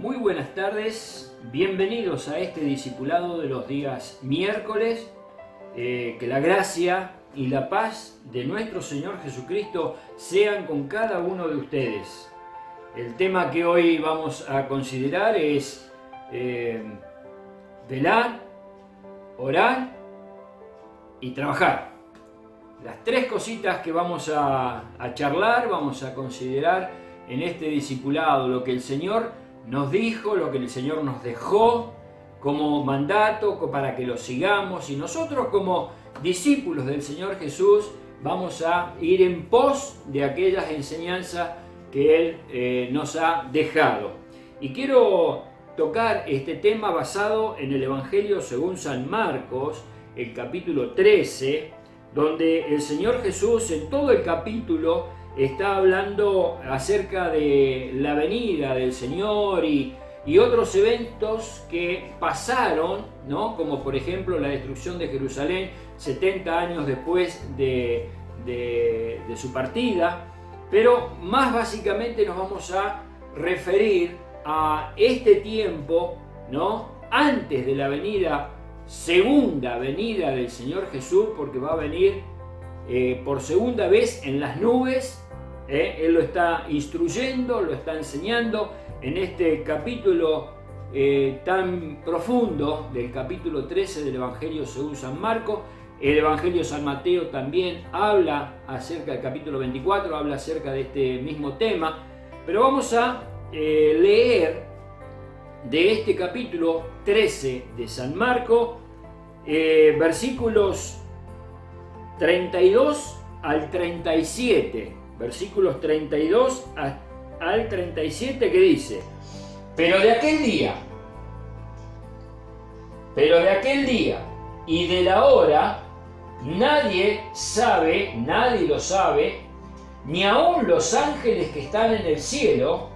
Muy buenas tardes, bienvenidos a este discipulado de los días miércoles. Que la gracia y la paz de nuestro Señor Jesucristo sean con cada uno de ustedes. El tema que hoy vamos a considerar es velar, orar y trabajar. Las tres cositas que vamos a charlar, vamos a considerar en este discipulado, lo que el Señor nos dijo, lo que el Señor nos dejó como mandato para que lo sigamos, y nosotros como discípulos del Señor Jesús vamos a ir en pos de aquellas enseñanzas que Él nos ha dejado. Y quiero tocar este tema basado en el Evangelio según San Marcos, el capítulo 13, donde el Señor Jesús en todo el capítulo está hablando acerca de la venida del Señor y otros eventos que pasaron, ¿no? Como por ejemplo la destrucción de Jerusalén 70 años después de su partida. Pero más básicamente nos vamos a referir a este tiempo, ¿no? Antes de la segunda venida del Señor Jesús, porque va a venir por segunda vez en las nubes. Él lo está instruyendo, lo está enseñando en este capítulo tan profundo del capítulo 13 del Evangelio según San Marcos. El Evangelio de San Mateo también habla acerca del capítulo 24, habla acerca de este mismo tema, pero vamos a leer de este capítulo 13 de San Marcos, versículos 32 al 37, versículos 32 al 37, que dice: Pero de aquel día y de la hora nadie lo sabe, ni aun los ángeles que están en el cielo,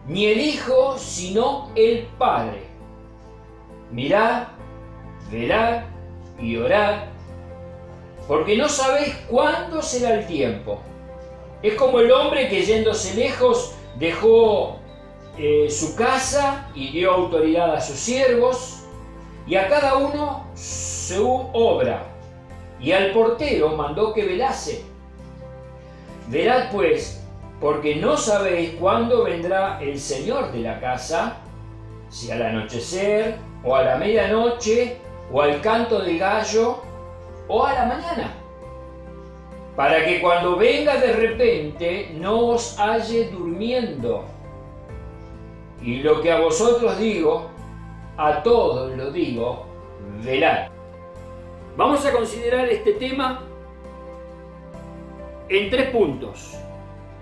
ni el Hijo, sino el Padre. Mirad, velad y orad, porque no sabéis cuándo será el tiempo. Es como el hombre que, yéndose lejos, dejó su casa y dio autoridad a sus siervos, y a cada uno su obra, y al portero mandó que velase. Velad pues, porque no sabéis cuándo vendrá el Señor de la casa, si al anochecer, o a la medianoche, o al canto del gallo, o a la mañana, para que cuando venga de repente no os halle durmiendo. Y lo que a vosotros digo, a todos lo digo, velad. Vamos a considerar este tema en tres puntos.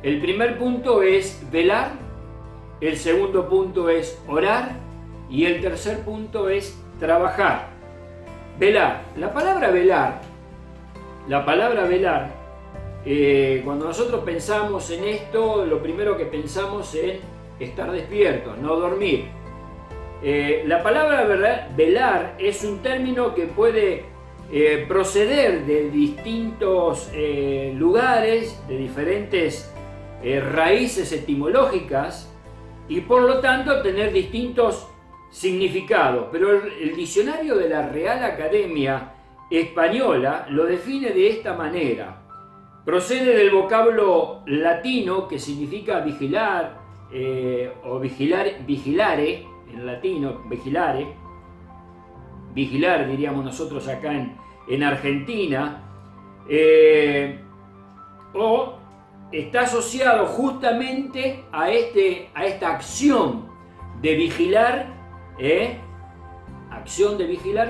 El primer punto es velar, el segundo punto es orar y el tercer punto es trabajar. Velar. La palabra velar, cuando nosotros pensamos en esto, lo primero que pensamos es en estar despierto, no dormir. La palabra velar es un término que puede proceder de distintos lugares, de diferentes raíces etimológicas, y por lo tanto tener distintos significados. Pero el diccionario de la Real Academia Española lo define de esta manera. Procede del vocablo latino que significa vigilar, o vigilare, en latino, vigilar diríamos nosotros acá en Argentina, o está asociado justamente a esta acción de vigilar,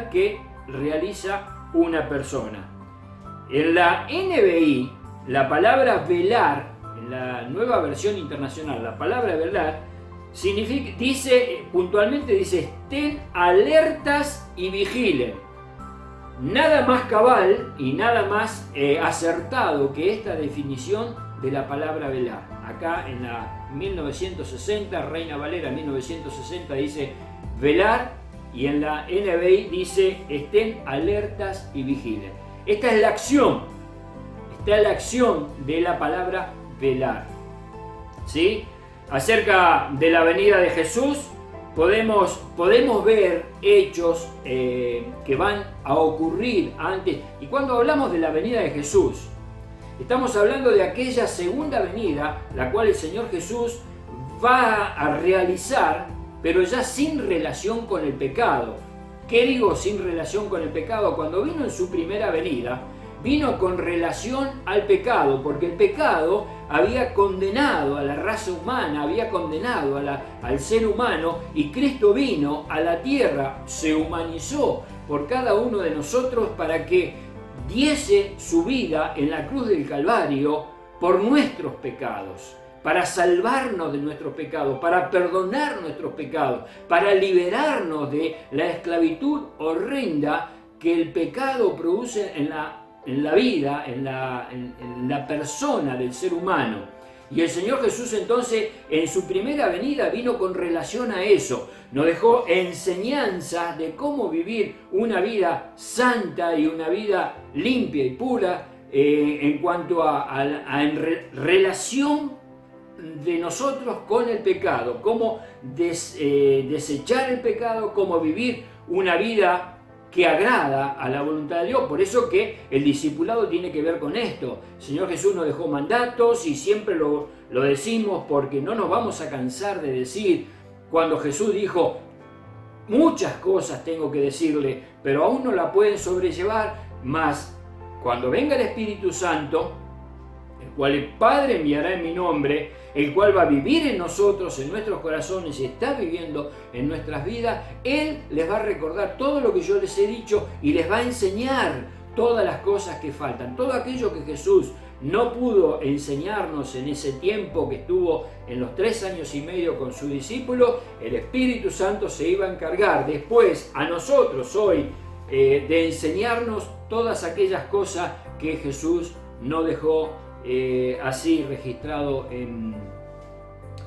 que realiza una persona. En la NBI, la palabra velar, en la nueva versión internacional, la palabra velar puntualmente dice: estén alertas y vigilen. Nada más cabal y nada más acertado que esta definición de la palabra velar. Acá en la 1960, Reina Valera 1960 dice velar, y en la NBI dice: estén alertas y vigilen. Esta es la acción de la palabra velar, ¿sí? Acerca de la venida de Jesús, podemos ver hechos que van a ocurrir antes. Y cuando hablamos de la venida de Jesús, estamos hablando de aquella segunda venida, la cual el Señor Jesús va a realizar, pero ya sin relación con el pecado. ¿Qué digo sin relación con el pecado? Cuando vino en su primera venida, vino con relación al pecado, porque el pecado había condenado a la raza humana, había condenado al ser humano, y Cristo vino a la tierra, se humanizó por cada uno de nosotros para que diese su vida en la cruz del Calvario por nuestros pecados, para salvarnos de nuestros pecados, para perdonar nuestros pecados, para liberarnos de la esclavitud horrenda que el pecado produce en la vida, en la persona del ser humano. Y el Señor Jesús entonces en su primera venida vino con relación a eso. Nos dejó enseñanza de cómo vivir una vida santa y una vida limpia y pura en cuanto a relación de nosotros con el pecado, cómo desechar el pecado, cómo vivir una vida que agrada a la voluntad de Dios. Por eso que el discipulado tiene que ver con esto. El Señor Jesús nos dejó mandatos y siempre lo decimos porque no nos vamos a cansar de decir, cuando Jesús dijo, muchas cosas tengo que decirle, pero aún no la pueden sobrellevar, mas cuando venga el Espíritu Santo, el cual el Padre enviará en mi nombre, el cual va a vivir en nosotros, en nuestros corazones y está viviendo en nuestras vidas, Él les va a recordar todo lo que yo les he dicho y les va a enseñar todas las cosas que faltan. Todo aquello que Jesús no pudo enseñarnos en ese tiempo que estuvo en los 3 años y medio con su discípulo, el Espíritu Santo se iba a encargar después a nosotros hoy de enseñarnos todas aquellas cosas que Jesús no dejó así registrado en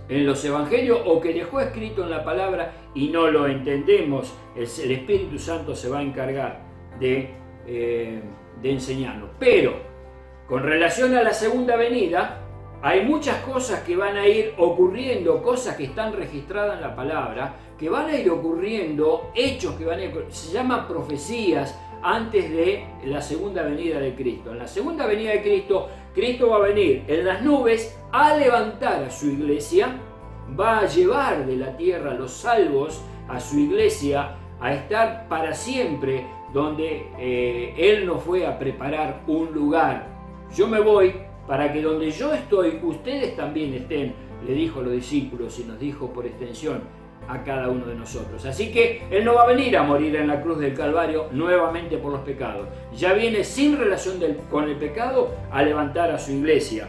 los evangelios, o que dejó escrito en la palabra y no lo entendemos. El Espíritu Santo se va a encargar de enseñarnos. Pero con relación a la segunda venida, hay muchas cosas que van a ir ocurriendo, cosas que están registradas en la palabra, que van a ir ocurriendo, hechos que van a ir, se llaman profecías antes de la segunda venida de Cristo. En la segunda venida de Cristo, Cristo va a venir en las nubes a levantar a su iglesia, va a llevar de la tierra los salvos a su iglesia, a estar para siempre donde Él nos fue a preparar un lugar. Yo me voy para que donde yo estoy, ustedes también estén, le dijo a los discípulos y nos dijo por extensión a cada uno de nosotros. Así que Él no va a venir a morir en la cruz del Calvario nuevamente por los pecados. Ya viene sin relación con el pecado a levantar a su iglesia.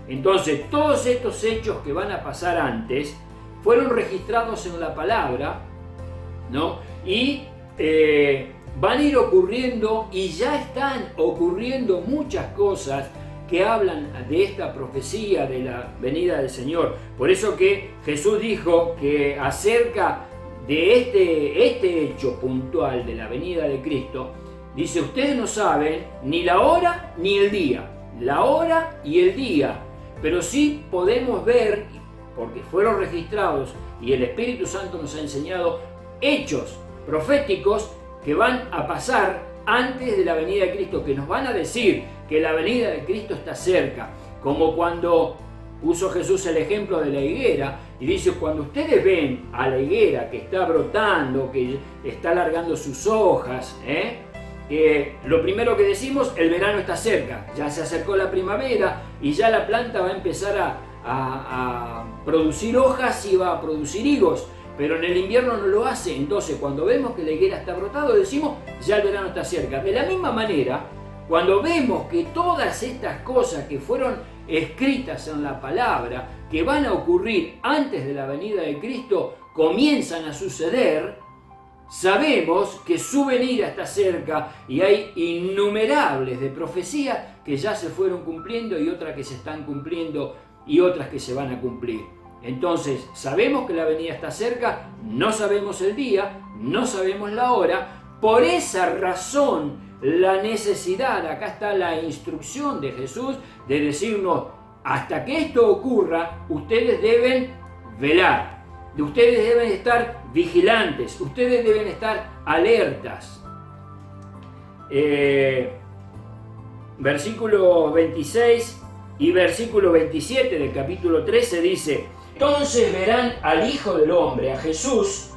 Entonces, todos estos hechos que van a pasar antes fueron registrados en la palabra, ¿no? Y van a ir ocurriendo, y ya están ocurriendo muchas cosas que hablan de esta profecía de la venida del Señor. Por eso que Jesús dijo que acerca de este hecho puntual de la venida de Cristo, dice, ustedes no saben ni la hora ni el día, la hora y el día, pero sí podemos ver, porque fueron registrados y el Espíritu Santo nos ha enseñado hechos proféticos que van a pasar antes de la venida de Cristo, que nos van a decir que la venida de Cristo está cerca, como cuando puso Jesús el ejemplo de la higuera y dice, cuando ustedes ven a la higuera que está brotando, que está alargando sus hojas, lo primero que decimos, el verano está cerca, ya se acercó la primavera y ya la planta va a empezar a producir hojas y va a producir higos. Pero en el invierno no lo hace. Entonces, cuando vemos que la higuera está brotando, decimos, ya el verano está cerca. De la misma manera, cuando vemos que todas estas cosas que fueron escritas en la palabra, que van a ocurrir antes de la venida de Cristo, comienzan a suceder, sabemos que su venida está cerca y hay innumerables de profecías que ya se fueron cumpliendo y otras que se están cumpliendo y otras que se van a cumplir. Entonces, sabemos que la venida está cerca, no sabemos el día, no sabemos la hora. Por esa razón, la necesidad, acá está la instrucción de Jesús de decirnos, hasta que esto ocurra, ustedes deben velar. Ustedes deben estar vigilantes, ustedes deben estar alertas. Versículo 26 y versículo 27 del capítulo 13 dice: entonces verán al Hijo del Hombre, a Jesús,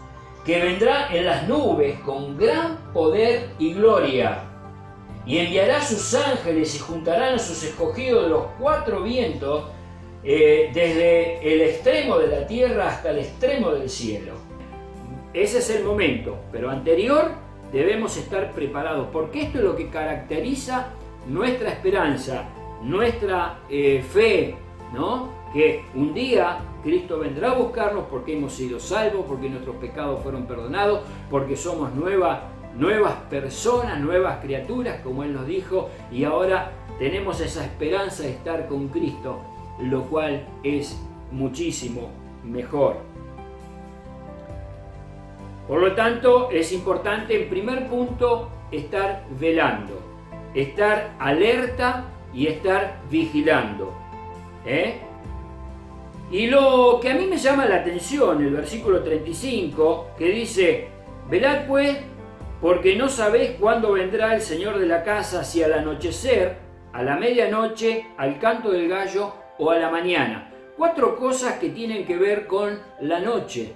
que vendrá en las nubes con gran poder y gloria, y enviará a sus ángeles y juntarán a sus escogidos de los cuatro vientos, desde el extremo de la tierra hasta el extremo del cielo. Ese es el momento, pero anterior debemos estar preparados, porque esto es lo que caracteriza nuestra esperanza, nuestra fe, ¿no? Que un día Cristo vendrá a buscarnos porque hemos sido salvos, porque nuestros pecados fueron perdonados, porque somos nuevas personas, nuevas criaturas, como Él nos dijo, y ahora tenemos esa esperanza de estar con Cristo, lo cual es muchísimo mejor. Por lo tanto, es importante, en primer punto, estar velando, estar alerta y estar vigilando. Y lo que a mí me llama la atención, el versículo 35, que dice: velad pues, porque no sabéis cuándo vendrá el Señor de la casa, si al anochecer, a la medianoche, al canto del gallo o a la mañana. 4 cosas que tienen que ver con la noche,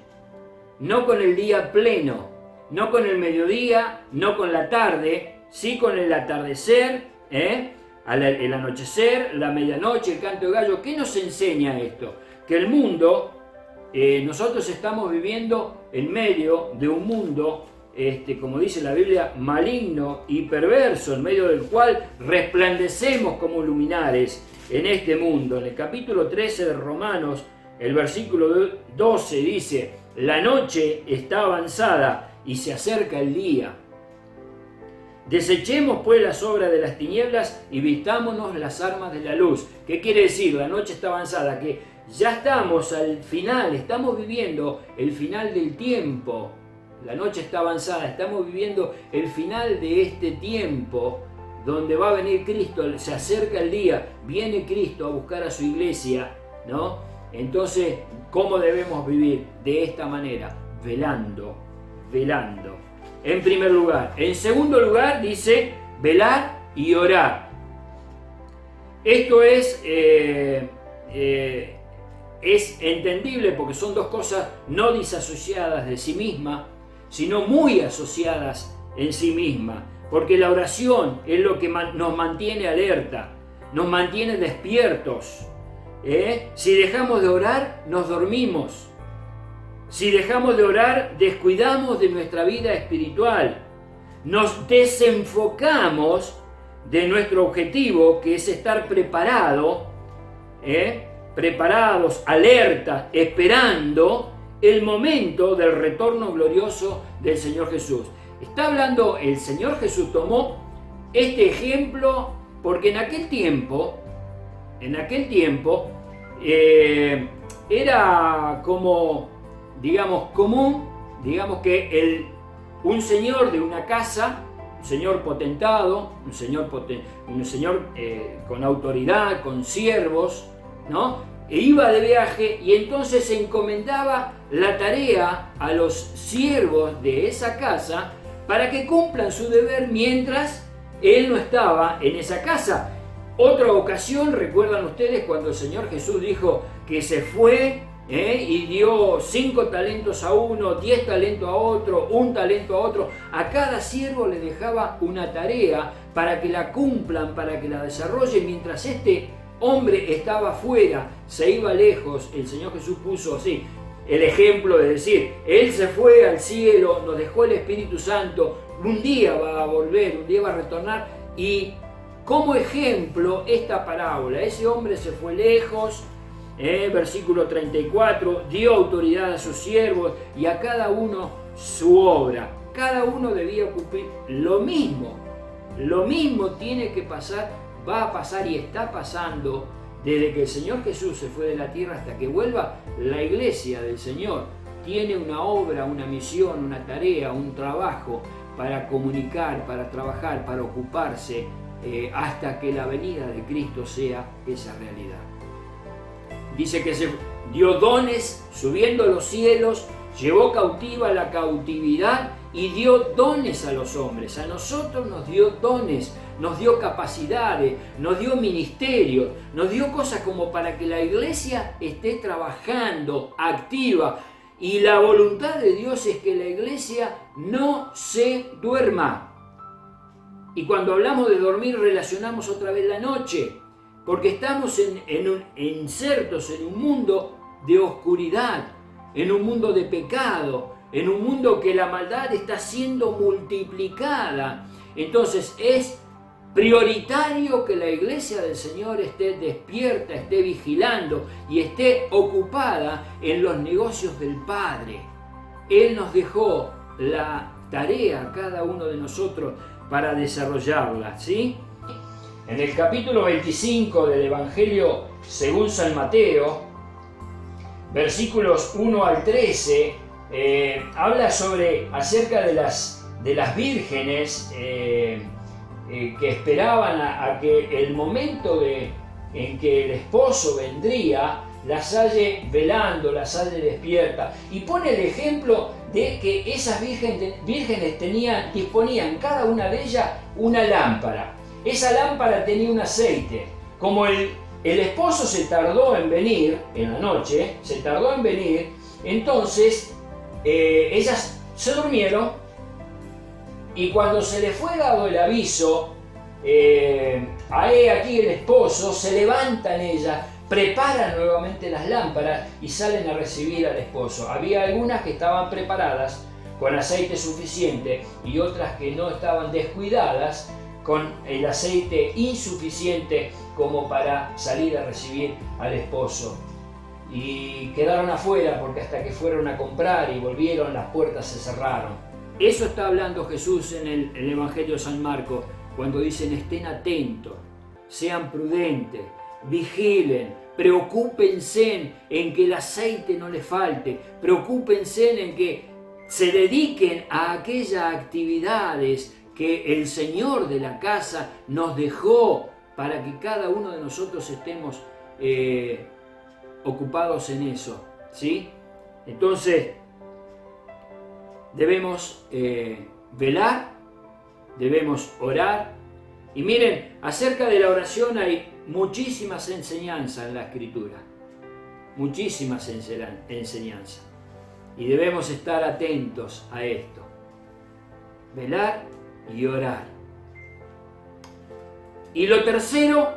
no con el día pleno, no con el mediodía, no con la tarde, sí con el atardecer, el anochecer, la medianoche, el canto del gallo. ¿Qué nos enseña esto? Que el mundo, nosotros estamos viviendo en medio de un mundo, como dice la Biblia, maligno y perverso, en medio del cual resplandecemos como luminares en este mundo. En el capítulo 13 de Romanos, el versículo 12 dice: la noche está avanzada y se acerca el día. Desechemos pues las obras de las tinieblas y vistámonos las armas de la luz. ¿Qué quiere decir? La noche está avanzada, que ya estamos al final, estamos viviendo el final del tiempo. La noche está avanzada, estamos viviendo el final de este tiempo, donde va a venir Cristo, se acerca el día, viene Cristo a buscar a su iglesia, ¿no? Entonces, ¿cómo debemos vivir? De esta manera, velando, velando. En primer lugar. En segundo lugar dice: velar y orar. Esto es entendible porque son dos cosas no disasociadas de sí mismas, sino muy asociadas en sí mismas. Porque la oración es lo que nos mantiene alerta, nos mantiene despiertos. Si dejamos de orar, nos dormimos. Si dejamos de orar, descuidamos de nuestra vida espiritual. Nos desenfocamos de nuestro objetivo, que es estar preparados, alertas, esperando el momento del retorno glorioso del Señor Jesús. Está hablando, el Señor Jesús tomó este ejemplo porque en aquel tiempo era como, digamos, común, digamos, que un señor de una casa, un señor potentado, un señor con autoridad, con siervos, ¿no? E iba de viaje y entonces se encomendaba la tarea a los siervos de esa casa para que cumplan su deber mientras él no estaba en esa casa. Otra ocasión, recuerdan ustedes cuando el Señor Jesús dijo que se fue y dio 5 talentos a uno, 10 talentos a otro, 1 talento a otro. A cada siervo le dejaba una tarea para que la cumplan, para que la desarrollen. Mientras este hombre estaba fuera, se iba lejos, el Señor Jesús puso así el ejemplo de decir: Él se fue al cielo, nos dejó el Espíritu Santo, un día va a volver, un día va a retornar. Y como ejemplo esta parábola: ese hombre se fue lejos, versículo 34, dio autoridad a sus siervos y a cada uno su obra. Cada uno debía cumplir lo mismo tiene que pasar, va a pasar y está pasando desde que el Señor Jesús se fue de la tierra hasta que vuelva. La iglesia del Señor tiene una obra, una misión, una tarea, un trabajo para comunicar, para trabajar, para ocuparse, hasta que la venida de Cristo sea esa realidad. Dice que dio dones subiendo a los cielos, llevó cautiva la cautividad y dio dones a los hombres. A nosotros nos dio dones, nos dio capacidades, nos dio ministerios, nos dio cosas como para que la iglesia esté trabajando, activa. Y la voluntad de Dios es que la iglesia no se duerma. Y cuando hablamos de dormir relacionamos otra vez la noche, porque estamos insertos en un mundo de oscuridad, en un mundo de pecado, en un mundo que la maldad está siendo multiplicada. Entonces es prioritario que la iglesia del Señor esté despierta, esté vigilando y esté ocupada en los negocios del Padre. Él nos dejó la tarea a cada uno de nosotros para desarrollarla, ¿sí? En el capítulo 25 del Evangelio según San Mateo, versículos 1 al 13, habla acerca de las vírgenes que esperaban a que el momento en que el esposo vendría, las halle velando, las halle despierta. Y pone el ejemplo de que esas vírgenes disponían cada una de ellas una lámpara. Esa lámpara tenía un aceite. Como el esposo se tardó en venir, en la noche, se tardó en venir, entonces ellas se durmieron y cuando se le fue dado el aviso, aquí el esposo, se levantan ellas, preparan nuevamente las lámparas y salen a recibir al esposo. Había algunas que estaban preparadas con aceite suficiente y otras que no estaban descuidadas con el aceite insuficiente como para salir a recibir al esposo. Y quedaron afuera porque hasta que fueron a comprar y volvieron, las puertas se cerraron. Eso está hablando Jesús en el Evangelio de San Marcos, cuando dicen estén atentos, sean prudentes, vigilen, preocúpense en que el aceite no les falte, preocúpense en que se dediquen a aquellas actividades que el Señor de la casa nos dejó para que cada uno de nosotros estemos ocupados en eso, ¿sí? Entonces, debemos velar, debemos orar. Y miren, acerca de la oración hay muchísimas enseñanzas en la Escritura, muchísimas enseñanzas. Y debemos estar atentos a esto, velar y orar. Y lo tercero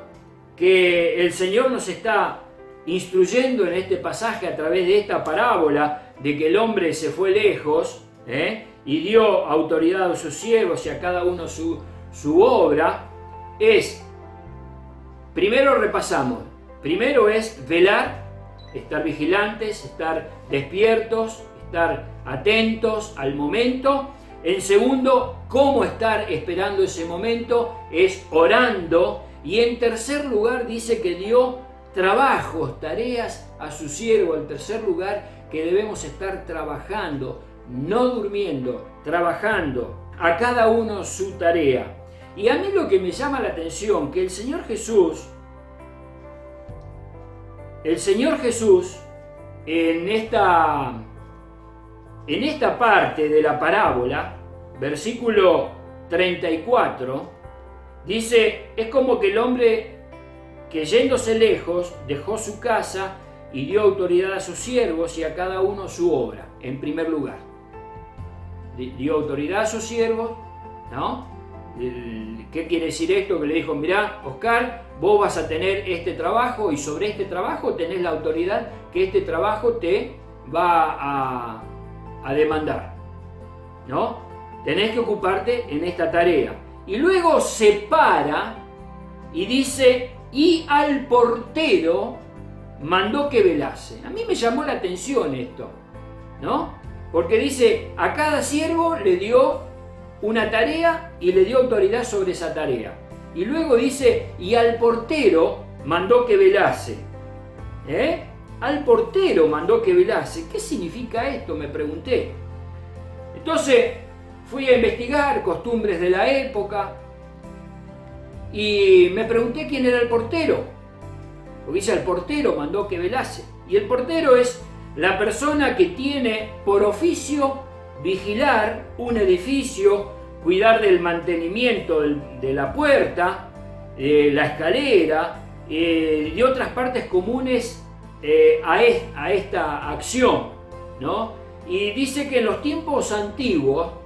que el Señor nos está instruyendo en este pasaje a través de esta parábola de que el hombre se fue lejos y dio autoridad a sus siervos y a cada uno su obra, es, primero repasamos, primero es velar, estar vigilantes, estar despiertos, estar atentos al momento. En segundo, cómo estar esperando ese momento, es orando. Y en tercer lugar dice que dio trabajos, tareas a su siervo. En tercer lugar, que debemos estar trabajando, no durmiendo, trabajando, a cada uno su tarea. Y a mí lo que me llama la atención, que el Señor Jesús, en esta parte de la parábola, versículo 34, dice, es como que el hombre que yéndose lejos dejó su casa y dio autoridad a sus siervos y a cada uno su obra, en primer lugar. Dio autoridad a sus siervos, ¿no? ¿Qué quiere decir esto? Que le dijo, mirá, Oscar, vos vas a tener este trabajo y sobre este trabajo tenés la autoridad que este trabajo te va a demandar, ¿no? Tenés que ocuparte en esta tarea. Y luego se para y dice, y al portero mandó que velase. A mí me llamó la atención esto, ¿no? Porque dice, a cada siervo le dio una tarea y le dio autoridad sobre esa tarea. Y luego dice, y al portero mandó que velase. Al portero mandó que velase. ¿Qué significa esto? Me pregunté. Entonces fui a investigar costumbres de la época y me pregunté quién era el portero. Porque dice, al portero mandó que velase. Y el portero es la persona que tiene por oficio vigilar un edificio, cuidar del mantenimiento de la puerta, la escalera, y otras partes comunes a esta acción, ¿no? Y dice que en el tiempo antiguo,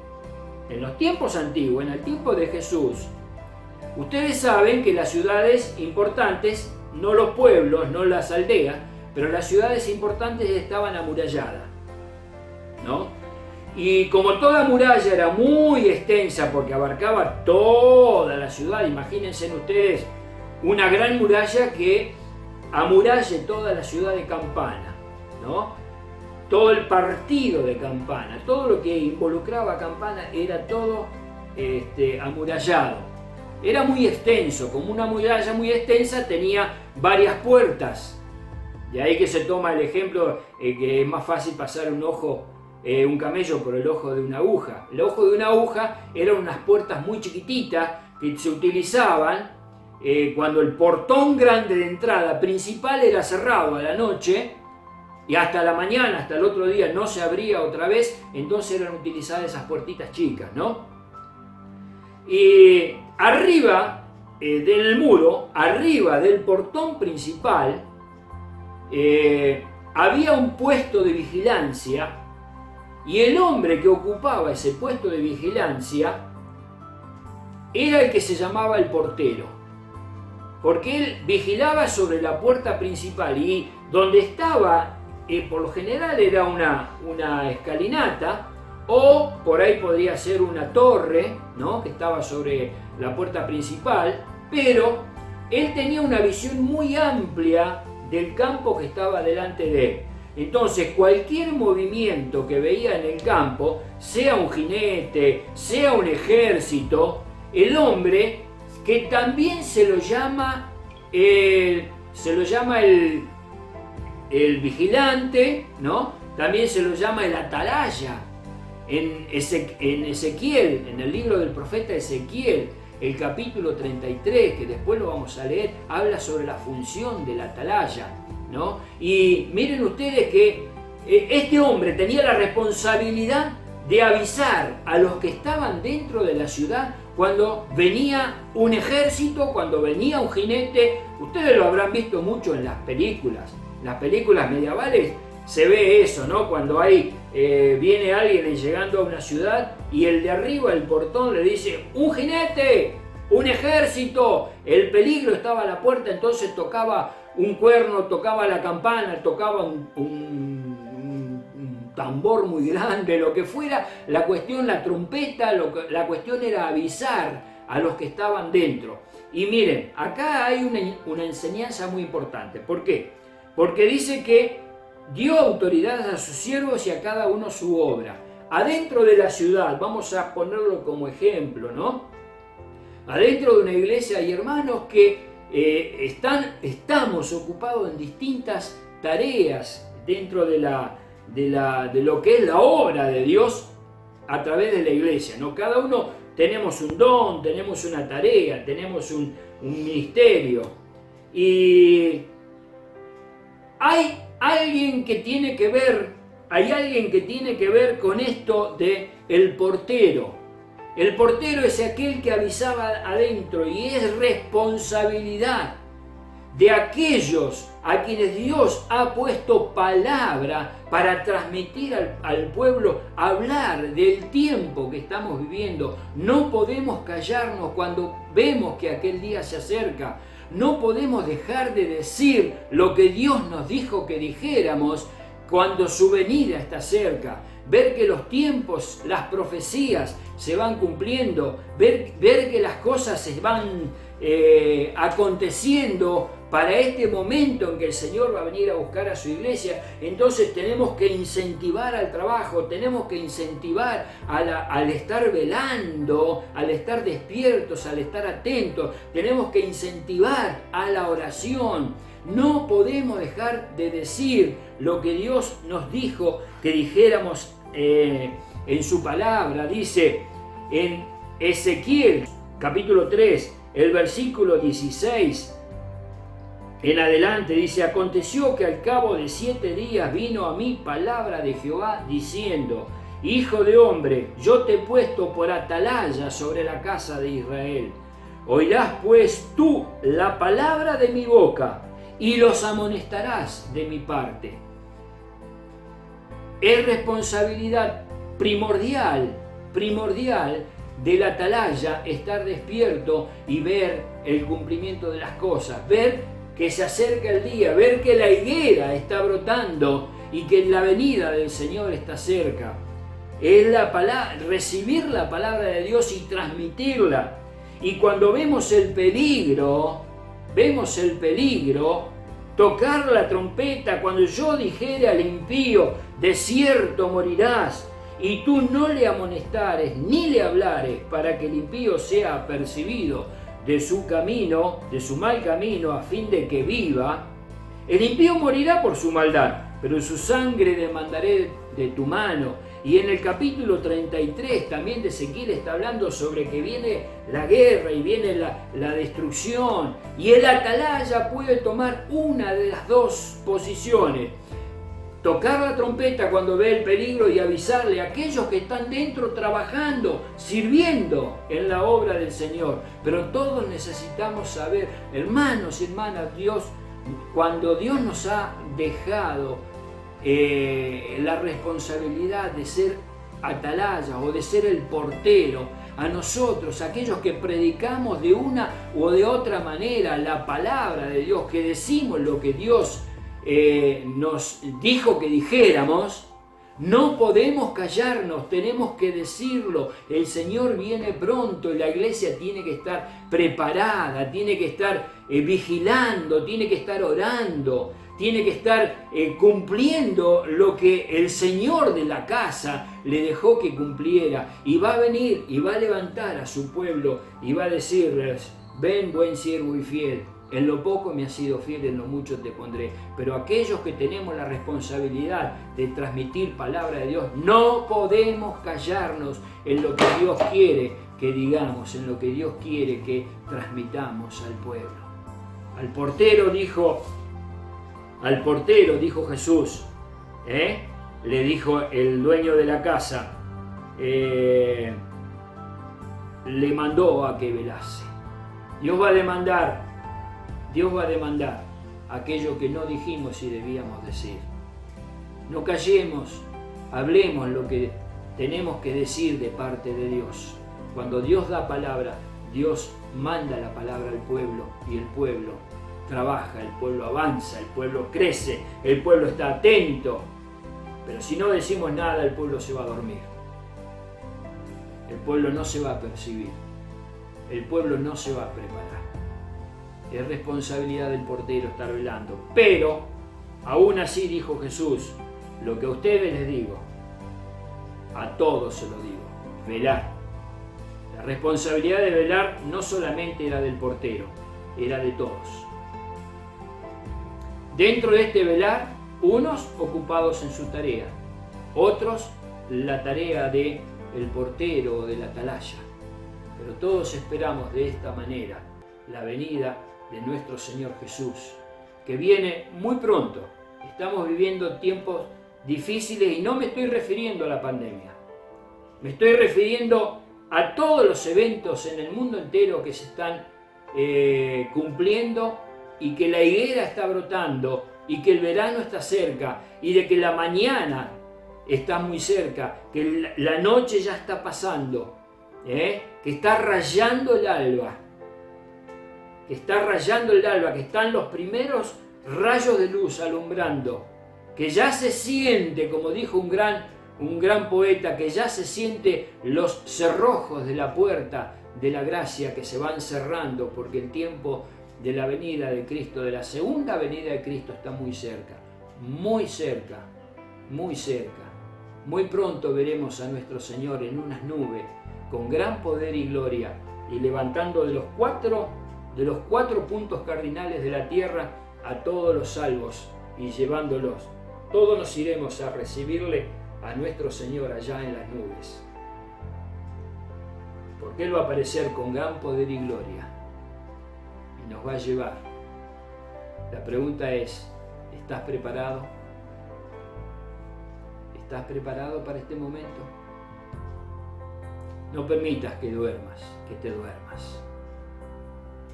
en el tiempo de Jesús, ustedes saben que las ciudades importantes, no los pueblos, no las aldeas, pero las ciudades importantes estaban amuralladas, ¿no? Y como toda muralla era muy extensa porque abarcaba toda la ciudad, imagínense ustedes una gran muralla que amuralle toda la ciudad de Campana, ¿no? Todo el partido de Campana, todo lo que involucraba a Campana era todo amurallado. Era muy extenso, como una muralla muy extensa tenía varias puertas. De ahí que se toma el ejemplo que es más fácil pasar un camello por el ojo de una aguja. El ojo de una aguja eran unas puertas muy chiquititas que se utilizaban cuando el portón grande de entrada principal era cerrado a la noche y hasta la mañana, hasta el otro día no se abría otra vez, entonces eran utilizadas esas puertitas chicas, ¿no? Y arriba del muro, arriba del portón principal, había un puesto de vigilancia y el hombre que ocupaba ese puesto de vigilancia era el que se llamaba el portero, porque él vigilaba sobre la puerta principal y donde estaba, por lo general era una escalinata o por ahí podría ser una torre, ¿no? Que estaba sobre la puerta principal, pero él tenía una visión muy amplia del campo que estaba delante de él. Entonces cualquier movimiento que veía en el campo, sea un jinete, sea un ejército, el hombre, que también se lo llama el vigilante, ¿no? También se lo llama el atalaya. En Ezequiel, en el libro del profeta Ezequiel, el capítulo 33, que después lo vamos a leer, habla sobre la función del atalaya, ¿no? Y miren ustedes que este hombre tenía la responsabilidad de avisar a los que estaban dentro de la ciudad cuando venía un ejército, cuando venía un jinete. Ustedes lo habrán visto mucho en las películas medievales. Se ve eso, ¿no? Cuando viene alguien llegando a una ciudad y el de arriba, el portón, le dice: ¡un jinete! ¡Un ejército! El peligro estaba a la puerta, entonces tocaba un cuerno, tocaba la campana, tocaba un tambor muy grande, lo que fuera. La cuestión, la trompeta, la cuestión era avisar a los que estaban dentro. Y miren, acá hay una enseñanza muy importante. ¿Por qué? Porque dice que dio autoridad a sus siervos y a cada uno su obra. Adentro de la ciudad, vamos a ponerlo como ejemplo, ¿no? Adentro de una iglesia hay hermanos que estamos ocupados en distintas tareas dentro de lo que es la obra de Dios a través de la iglesia, ¿no? Cada uno tenemos un don, tenemos una tarea, tenemos un ministerio. Y hay alguien que tiene que ver con esto de el portero. El portero es aquel que avisaba adentro y es responsabilidad de aquellos a quienes Dios ha puesto palabra para transmitir al pueblo, hablar del tiempo que estamos viviendo. No podemos callarnos cuando vemos que aquel día se acerca. No podemos dejar de decir lo que Dios nos dijo que dijéramos cuando su venida está cerca. Ver que los tiempos, las profecías se van cumpliendo, ver que las cosas se van aconteciendo para este momento en que el Señor va a venir a buscar a su iglesia. Entonces tenemos que incentivar al trabajo, tenemos que incentivar al estar velando, al estar despiertos, al estar atentos, tenemos que incentivar a la oración. No podemos dejar de decir lo que Dios nos dijo que dijéramos en su palabra. Dice en Ezequiel capítulo 3, el versículo 16, en adelante dice: aconteció que al cabo de 7 días vino a mí palabra de Jehová diciendo: Hijo de hombre, yo te he puesto por atalaya sobre la casa de Israel. Oirás pues tú la palabra de mi boca y los amonestarás de mi parte. Es responsabilidad primordial del atalaya estar despierto y ver el cumplimiento de las cosas, ver que se acerca el día, ver que la higuera está brotando y que la venida del Señor está cerca. Es recibir la palabra de Dios y transmitirla. Y cuando vemos el peligro, tocar la trompeta, cuando yo dijere al impío: de cierto morirás, y tú no le amonestares ni le hablares, para que el impío sea apercibido de su camino, de su mal camino, a fin de que viva. El impío morirá por su maldad, pero su sangre demandaré de tu mano. Y en el capítulo 33 también de Ezequiel está hablando sobre que viene la guerra y viene la destrucción. Y el atalaya puede tomar una de las dos posiciones: tocar la trompeta cuando ve el peligro y avisarle a aquellos que están dentro trabajando, sirviendo en la obra del Señor. Pero todos necesitamos saber, hermanos y hermanas, cuando Dios nos ha dejado la responsabilidad de ser atalaya o de ser el portero, a nosotros, aquellos que predicamos de una o de otra manera la palabra de Dios, que decimos lo que Dios nos dijo que dijéramos, no podemos callarnos, tenemos que decirlo. El Señor viene pronto y la iglesia tiene que estar preparada, tiene que estar vigilando, tiene que estar orando, tiene que estar cumpliendo lo que el Señor de la casa le dejó que cumpliera. Y va a venir y va a levantar a su pueblo y va a decirles: ven, buen siervo y fiel. En lo poco me has sido fiel, en lo mucho te pondré. Pero aquellos que tenemos la responsabilidad de transmitir palabra de Dios, no podemos callarnos en lo que Dios quiere que digamos, en lo que Dios quiere que transmitamos al pueblo. Al portero dijo Jesús, le dijo el dueño de la casa, le mandó a que velase. Dios va a demandar aquello que no dijimos y debíamos decir. No callemos, hablemos lo que tenemos que decir de parte de Dios. Cuando Dios da palabra, Dios manda la palabra al pueblo y el pueblo trabaja, el pueblo avanza, el pueblo crece, el pueblo está atento. Pero si no decimos nada, el pueblo se va a dormir. El pueblo no se va a percibir. El pueblo no se va a preparar. Es responsabilidad del portero estar velando. Pero, aún así dijo Jesús, lo que a ustedes les digo, a todos se lo digo, velar. La responsabilidad de velar no solamente era del portero, era de todos. Dentro de este velar, unos ocupados en su tarea, otros la tarea del portero o del atalaya. Pero todos esperamos de esta manera la venida de nuestro Señor Jesús, que viene muy pronto. Estamos viviendo tiempos difíciles y no me estoy refiriendo a la pandemia. Me estoy refiriendo a todos los eventos en el mundo entero que se están cumpliendo, y que la higuera está brotando, y que el verano está cerca, y de que la mañana está muy cerca, que la noche ya está pasando, que está rayando el alba, que están los primeros rayos de luz alumbrando, que ya se siente, como dijo un gran poeta, que ya se siente los cerrojos de la puerta de la gracia que se van cerrando, porque el tiempo de la venida de Cristo, de la segunda venida de Cristo, está muy cerca, muy cerca, muy cerca. Muy pronto veremos a nuestro Señor en unas nubes, con gran poder y gloria, y levantando de los cuatro puntos cardinales de la tierra a todos los salvos y llevándolos. Todos nos iremos a recibirle a nuestro Señor allá en las nubes, porque Él va a aparecer con gran poder y gloria y nos va a llevar La pregunta es, ¿estás preparado? ¿Estás preparado para este momento? No permitas que duermas, que te duermas.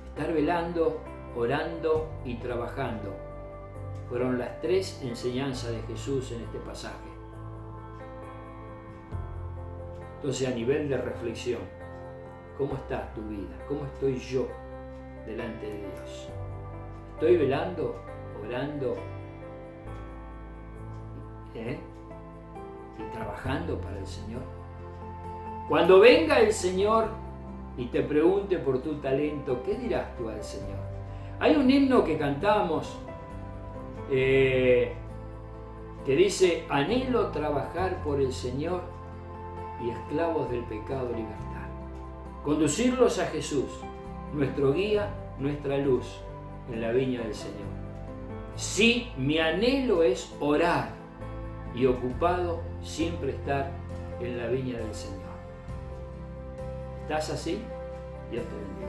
Estar velando, orando y trabajando fueron las 3 enseñanzas de Jesús en este pasaje. Entonces, a nivel de reflexión, ¿cómo está tu vida? ¿Cómo estoy yo delante de Dios? ¿Estoy velando, orando y trabajando para el Señor? Cuando venga el Señor y te pregunte por tu talento, ¿qué dirás tú al Señor? Hay un himno que cantamos que dice: anhelo trabajar por el Señor y esclavos del pecado libertar. Conducirlos a Jesús, nuestro guía, nuestra luz en la viña del Señor. Sí, mi anhelo es orar y ocupado siempre estar en la viña del Señor. ¿Estás así? Dios te bendiga.